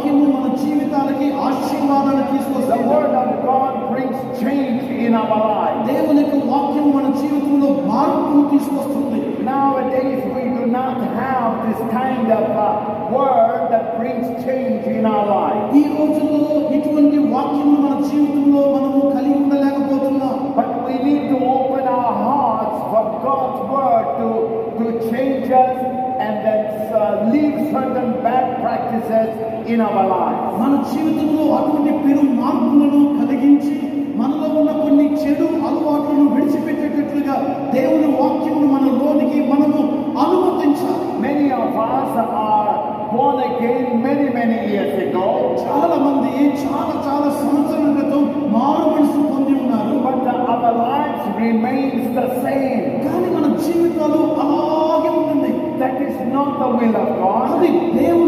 వాక్యము మన జీవితాలకి ఆశీర్వాదాన్ని The తీసుకొస్తుంది. word of God brings change in our lives. దేవుని యొక్క వాక్యం మన జీవితంలో మార్పును తీసుకొస్తుంది. Nowadays we do not have this kind of word that brings change in our lives. ఈ రోజుల్లో ఇటువంటి వాక్యము మన జీవితంలో మనము కలిగి ఉండలేకపోతున్నాం. But we need to open our hearts for God's word to change us and then leave certain bad practices in our lives. మన జీవితంలో అటువంటి పెను మార్పులను కలిగించి మనలో ఉన్న కొన్ని చెడు అలవాట్లను విడిచిపెట్టేటట్లుగా దేవుని వాక్యమును మన లోనికి మనము అనుమతించాలి. Many of us are born again many years ago, చాలా మంది చాలా సంవత్సరాల క్రితం మారు మనసు పొంది ఉన్నారు. but our lives remains the same. కానీ మన జీవితాలు అలాగే ఉంటుంది. That is not the will of God. అది దేవుని